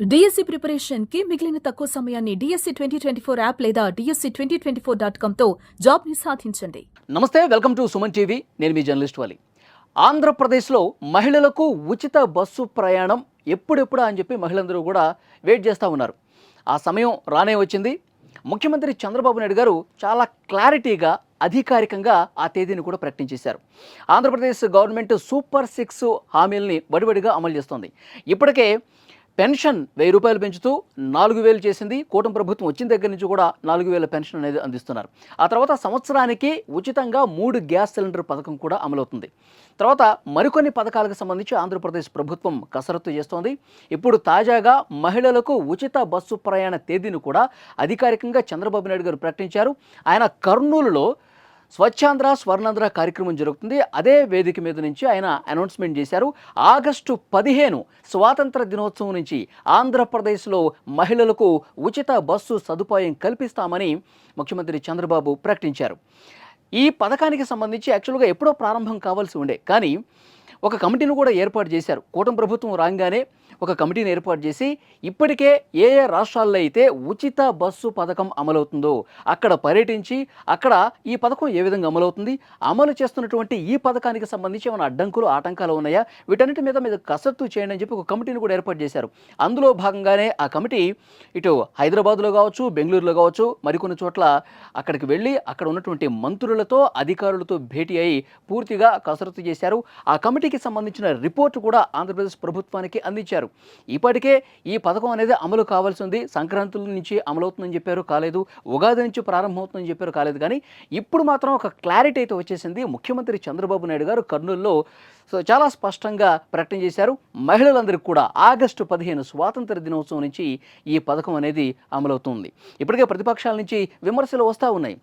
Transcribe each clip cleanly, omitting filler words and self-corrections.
DSC preparation కి మిగిలిన తక్కువ సమయాన్ని డిఎస్సి 2024 యాప్ లేదా DSC2024.com తో జాబ్ ని సాధించండి. నమస్తే, వెల్కమ్ టు సుమన్ టీవీ. నేను మీ జర్నలిస్ట్ వాలి. ఆంధ్రప్రదేశ్లో మహిళలకు ఉచిత బస్సు ప్రయాణం ఎప్పుడెప్పుడా అని చెప్పి మహిళలందరూ కూడా వెయిట్ చేస్తూ ఉన్నారు. ఆ సమయం రానే వచ్చింది. ముఖ్యమంత్రి చంద్రబాబు నాయుడు గారు చాలా క్లారిటీగా అధికారికంగా ఆ తేదీని కూడా ప్రకటించేశారు. ఆంధ్రప్రదేశ్ గవర్నమెంట్ సూపర్ 6 హామీలని వడివడిగా అమలు చేస్తోంది. ఇప్పటికే పెన్షన్ 1000 రూపాయలు పెంచుతూ 4000 చేసింది. కూటమి ప్రభుత్వం వచ్చిన దగ్గర నుంచి కూడా 4000 పెన్షన్ అనేది అందిస్తున్నారు. ఆ తర్వాత సంవత్సరానికి ఉచితంగా 3 గ్యాస్ సిలిండర్ పథకం కూడా అమలవుతుంది. తర్వాత మరికొన్ని పథకాలకు సంబంధించి ఆంధ్రప్రదేశ్ ప్రభుత్వం కసరత్తు చేస్తోంది. ఇప్పుడు తాజాగా మహిళలకు ఉచిత బస్సు ప్రయాణ తేదీని కూడా అధికారికంగా చంద్రబాబు నాయుడు గారు ప్రకటించారు. ఆయన కర్నూలులో స్వచ్ఛాంధ్ర స్వర్ణాంధ్ర కార్యక్రమం జరుగుతుంది. అదే వేదిక మీద నుంచి ఆయన అనౌన్స్మెంట్ చేశారు. ఆగస్టు 15 స్వాతంత్ర దినోత్సవం నుంచి ఆంధ్రప్రదేశ్లో మహిళలకు ఉచిత బస్సు సదుపాయం కల్పిస్తామని ముఖ్యమంత్రి చంద్రబాబు ప్రకటించారు. ఈ పథకానికి సంబంధించి యాక్చువల్గా ఎప్పుడో ప్రారంభం కావాల్సి ఉండే, కానీ ఒక కమిటీని కూడా ఏర్పాటు చేశారు. కూటమి ప్రభుత్వం రాగానే ఒక కమిటీని ఏర్పాటు చేసి ఇప్పటికే ఏ రాష్ట్రాల్లో అయితే ఉచిత బస్సు పథకం అమలవుతుందో అక్కడ పర్యటించి అక్కడ ఈ పథకం ఏ విధంగా అమలవుతుంది, అమలు చేస్తున్నటువంటి ఈ పథకానికి సంబంధించి ఏమైనా అడ్డంకులు ఆటంకాలు ఉన్నాయా, వీటన్నిటి మీద కసరత్తు చేయండి అని చెప్పి ఒక కమిటీని కూడా ఏర్పాటు చేశారు. అందులో భాగంగానే ఆ కమిటీ ఇటు హైదరాబాద్లో కావచ్చు, బెంగళూరులో కావచ్చు, మరికొన్ని చోట్ల అక్కడికి వెళ్ళి అక్కడ ఉన్నటువంటి మంత్రులతో అధికారులతో భేటీ అయి పూర్తిగా కసరత్తు చేశారు. ఆ కమిటీకి సంబంధించిన రిపోర్టు కూడా ఆంధ్రప్రదేశ్ ప్రభుత్వానికి అందించారు. ఇప్పటికే ఈ పథకం అనేది అమలు కావాల్సి ఉంది. సంక్రాంతి నుంచి అమలవుతుందని చెప్పారు, కాలేదు. ఉగాది నుంచి ప్రారంభమవుతుందని చెప్పారు, కాలేదు. కానీ ఇప్పుడు మాత్రం ఒక క్లారిటీ అయితే వచ్చేసింది. ముఖ్యమంత్రి చంద్రబాబు నాయుడు గారు కర్నూలులో చాలా స్పష్టంగా ప్రకటన చేశారు. మహిళలందరికీ కూడా ఆగస్టు 15 స్వాతంత్ర దినోత్సవం నుంచి ఈ పథకం అనేది అమలవుతుంది. ఇప్పటికే ప్రతిపక్షాల నుంచి విమర్శలు వస్తూ ఉన్నాయి.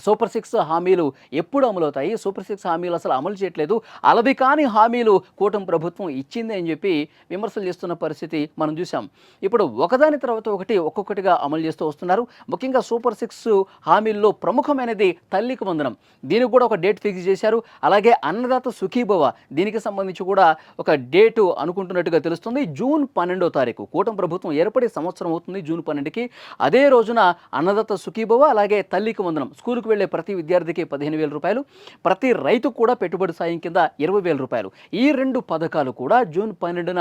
సూపర్ 6 హామీలు ఎప్పుడు అమలవుతాయి, సూపర్ 6 హామీలు అసలు అమలు చేయట్లేదు, అలవి కాని హామీలు కూటమి ప్రభుత్వం ఇచ్చింది అని చెప్పి విమర్శలు చేస్తున్న పరిస్థితి మనం చూసాం. ఇప్పుడు ఒకదాని తర్వాత ఒకటి ఒక్కొక్కటిగా అమలు చేస్తూ వస్తున్నారు. ముఖ్యంగా సూపర్ 6 హామీల్లో ప్రముఖమైనది తల్లికి వందనం. దీనికి కూడా ఒక డేట్ ఫిక్స్ చేశారు. అలాగే అన్నదాత సుఖీభవ, దీనికి సంబంధించి కూడా ఒక డేటు అనుకుంటున్నట్టుగా తెలుస్తుంది. జూన్ 12వ తారీఖు కూటమి ప్రభుత్వం ఏర్పడి సంవత్సరం అవుతుంది. జూన్ 12కి అదే రోజున అన్నదాత సుఖీభవ అలాగే తల్లికి వందనం, స్కూల్ వెళ్లే ప్రతి విద్యార్థికి 15,000 రూపాయలు, ప్రతి రైతు కూడా పెట్టుబడి సాయం కింద 20,000 రూపాయలు. ఈ 2 పథకాలు కూడా జూన్ 12న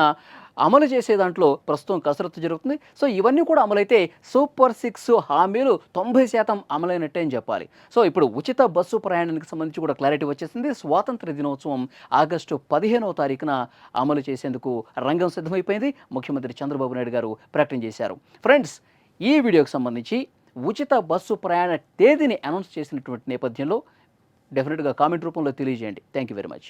అమలు చేసే దాంట్లో ప్రస్తుతం కసరత్తు జరుగుతుంది. సో ఇవన్నీ కూడా అమలైతే సూపర్ 6 హామీలు 90% అమలైనట్టే అని చెప్పాలి. సో ఇప్పుడు ఉచిత బస్సు ప్రయాణానికి సంబంధించి కూడా క్లారిటీ వచ్చేసింది. స్వాతంత్ర దినోత్సవం ఆగస్టు 15వ తారీఖున అమలు చేసేందుకు రంగం సిద్ధమైపోయింది. ముఖ్యమంత్రి చంద్రబాబు నాయుడు గారు ప్రకటన చేశారు. ఫ్రెండ్స్, ఈ వీడియోకి సంబంధించి ఉచిత బస్సు ప్రయాణ తేదీని అనౌన్స్ చేసినటువంటి నేపథ్యంలో డెఫినెట్గా కామెంట్ రూపంలో తెలియజేయండి. Thank you very much.